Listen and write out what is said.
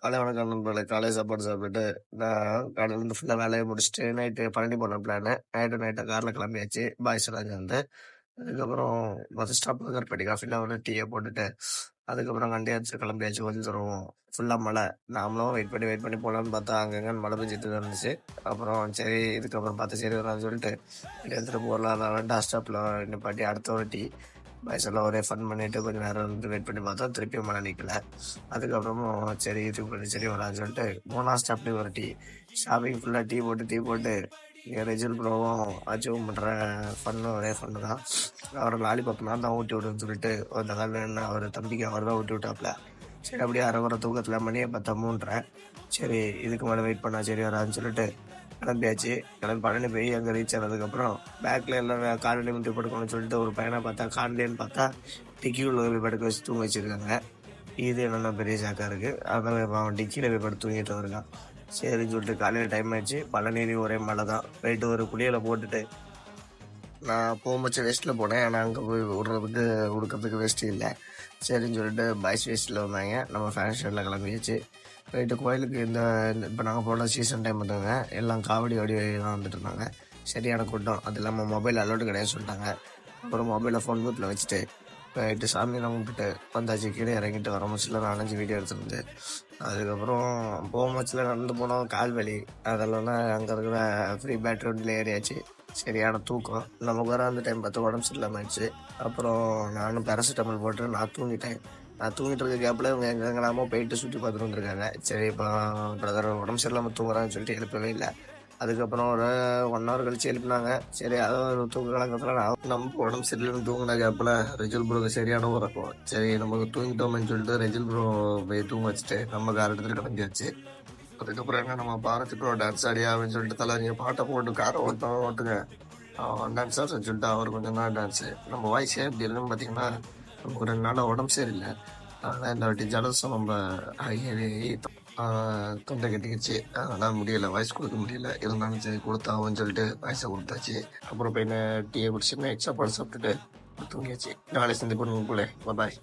காலை வணக்கம் நண்பர்களே. காலை சாப்பாடு சாப்பிட்டுட்டு, நான் காலையிலேருந்து ஃபுல்லா வேலைய முடிச்சுட்டு, நைட்டு பழனி போன பிளானு. நைட்டா கார்ல கிளம்பியாச்சு. பாய்ஸ் எல்லாம் சேர்ந்து. அதுக்கப்புறம் பஸ் ஸ்டாப்ல கருப்பட்டி காஃபில ஒரு டீய போட்டுட்டு, அதுக்கப்புறம் வண்டியாச்சு கிளம்பியாச்சு. கொஞ்சம் தூரம் ஃபுல்லா மழை. நாமளும் வெயிட் பண்ணி போலான்னு பார்த்தா, அங்கங்கன்னு மழை பெஞ்சுட்டு தான் இருந்துச்சு. அப்புறம் சரி, இதுக்கப்புறம் பார்த்தா சரி வராதுன்னு சொல்லிட்டு, எடுத்துட்டு போகலாம். நான் டாஸ் ஸ்டாப்ல நிப்பாட்டி அடுத்த ஒரு டீ. பாய்ஸ் எல்லாம் ஒரே ஃபன் பண்ணிட்டு கொஞ்சம் நேரம் வந்து வெயிட் பண்ணி பார்த்தா, திருப்பியும் மழை நிக்கல. அதுக்கப்புறமும் சரி இது பண்ணி சரி வராதுன்னு சொல்லிட்டு 3ஆவது ஸ்டாப்லேயும் ஒரு டீ. ஷாப்பிங் ஃபுல்லாக டீ போட்டு இங்கே ரெஜில் ப்ரோவும் அச்சீவ் பண்ணுற ஒரே ஃபன்னு தான். அவர் லாலிபாப் நான் தான் ஊட்டி விடுன்னு சொல்லிட்டு அந்த காலில் அவர் தம்பிக்கு அவர் தான் ஊட்டி விட்டாப்ல. சரி அப்படியே அரை குறை தூக்கத்தில் மணியை பார்த்தா 3:30. சரி இதுக்கு மேலே வெயிட் பண்ணா சரி வராதுன்னு சொல்லிட்டு கிளம்பியாச்சு. கிளம்பி பழனி போய் அங்கே ரீச் ஆனதுக்கப்புறம் பேக்கில் எல்லாம் கார்லேயே முட்டி படுக்கணும்னு சொல்லிட்டு ஒரு பையனை பார்த்தா கார்லேன்னு பார்த்தா டிக்கியுள்ள போய் படுக்க வச்சு தூங்க வச்சிருக்காங்க. இது என்னென்ன பெரிய சாக்கா இருக்கு. அதான் அவன் டிக்கியில போய் படுத்து தூங்கிட்டு இருக்கான். சரின்னு சொல்லிட்டு காலையில் டைம் ஆயிடுச்சு. பழனி ஒரே மழை தான். போயிட்டு ஒரு குளியலை போட்டுட்டு நான் போகும்போது வேஸ்ட்டில் போனேன். ஆனால் அங்கே போய் உடுக்கிறதுக்கு வேஸ்ட்டு இல்லை. சரின்னு சொல்லிட்டு பாய்ஸ் வேஸ்ட்டில் வந்தாங்க. நம்ம ஃபேன் ஷர்ட்டில் கிளம்பியாச்சு. போயிட்டு கோயிலுக்கு இந்த இப்போ நாங்கள் போன சீசன் டைம் வந்தாங்க. எல்லாம் காவடி வாடி தான் வந்துட்டு இருந்தாங்க. சரியான கூட்டம். அது இல்லாமல் மொபைல் அலோடு கிடையாது சொல்லிட்டாங்க. அப்புறம் மொபைலை ஃபோன் பூத்தில் வச்சுட்டு போயிட்டு சாமியெல்லாம் கும்பிட்டுட்டு வந்தாச்சு. கீழே இறங்கிட்டு வர முச்சில் 4-5 வீடியோ எடுத்துருந்து. அதுக்கப்புறம் போகும்போச்சில் நடந்து போனோம். கால் வலி அதெல்லாம் அங்கே இருக்கிற ஃப்ரீ பேட்டரி வண்டியில் ஏறியாச்சு. சரியான தூக்கம். நமக்கு வர அந்த டைம் பார்த்து உடம்பு சரியில்லாமல் ஆயிடுச்சு. அப்புறம் நானும் பேராசிட்டமால் போட்டு நான் தூங்கிட்டேன். நான் தூங்கிட்டு இருக்க கேப்பில் இவங்க எங்கெங்கெல்லாமோ போயிட்டு சுற்றி பார்த்துட்டு வந்திருக்காங்க. சரி இப்போ பிரதர் உடம்பு சரியில்லாமல் தூங்குறான்னு சொல்லிட்டு எழுப்பவே இல்லை. அதுக்கப்புறம் ஒரு 1 ஹவர் கழிச்சு எழுப்பினாங்க. சரி அதாவது ஒரு தூக்க கலக்கத்தில் நம்ம உடம்பு சரியில்லைன்னு தூங்கின கேப்பில் ரெஜில் ப்ரோக்கு சரியான உறக்கம். சரி நமக்கு தூங்கிட்டோம்னு சொல்லிட்டு ரெஜில் ப்ரோ போய் தூங்க வச்சுட்டு நம்ம கார் எடுத்துகிட்டு கிளம்பியாச்சு. அதுக்கப்புறம் என்ன நம்ம பாரதி ப்ரோ டான்ஸ் ஆடியா அப்படின்னு சொல்லிட்டு நீங்கள் பாட்டை போட்டு காரை ஓட்டுங்க டான்ஸ் ஆடுன்னு சொல்லிட்டு அவர் கொஞ்சம் நாள் டான்ஸு. நம்ம வாய்ஸே எப்படி இருக்குன்னு பார்த்தீங்கன்னா நமக்கு 2 நாளாக உடம்பு சரியில்லை. அதனால் இந்த வாட்டி ஜலசம் நம்ம தொண்டை கட்டிக்கிச்சு. அதனால் முடியலை, வாய்ஸ் கொடுக்க முடியல. இருந்தாலும் சரி கொடுத்தாவும் சொல்லிட்டு வாய்ஸை கொடுத்தாச்சு. அப்புறம் போய் டீயை குடிச்சுன்னு சாப்பாடு சாப்பிட்டுட்டு தூங்கியாச்சு. நாளை சந்திப்பு போல பாய்.